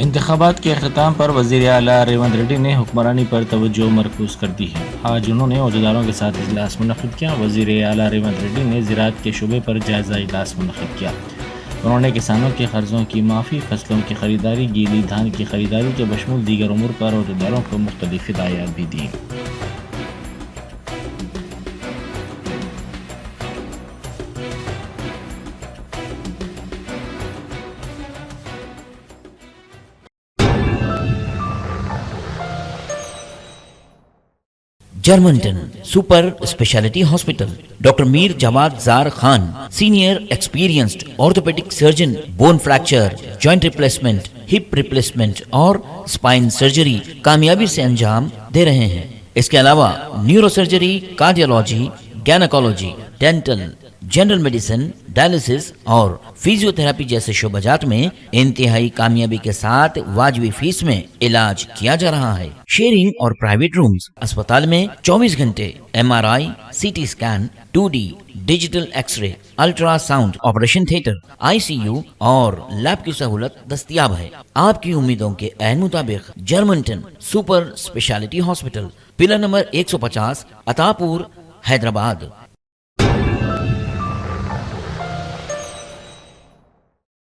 انتخابات کے اختتام پر وزیر اعلیٰ ریونت ریڈی نے حکمرانی پر توجہ مرکوز کر دی ہے۔ آج انہوں نے عہدیداروں کے ساتھ اجلاس منعقد کیا۔ وزیر اعلیٰ ریونت ریڈی نے زراعت کے شعبے پر جائزہ اجلاس منعقد کیا۔ انہوں نے کسانوں کے قرضوں کی معافی، فصلوں کی خریداری، گیلی دھان کی خریداری کے بشمول دیگر امور پر عہدیداروں کو مختلف ہدایات بھی دیں۔ جرمنٹن super specialty hospital, doctor Mir Jawad Zar Khan, senior experienced orthopaedic surgeon, bone fracture, joint replacement, hip replacement اور اسپائن سرجری کامیابی سے انجام دے رہے ہیں۔ اس کے علاوہ neurosurgery, cardiology, gynaecology, dental, general medicine, dialysis اور فزیو تھراپی جیسے شعبجات میں انتہائی کامیابی کے ساتھ واجبی فیس میں علاج کیا جا رہا ہے۔ شیئرنگ اور پرائیویٹ رومز، اسپتال میں 24 گھنٹے MRI، CT scan, 2D digital X ray, ultra sound, operation theatre, ICU اور لیب کی سہولت دستیاب ہے۔ آپ کی امیدوں کے عین مطابق جرمنٹن super specialty hospital, pillar number 150، عطا پور، حیدرآباد۔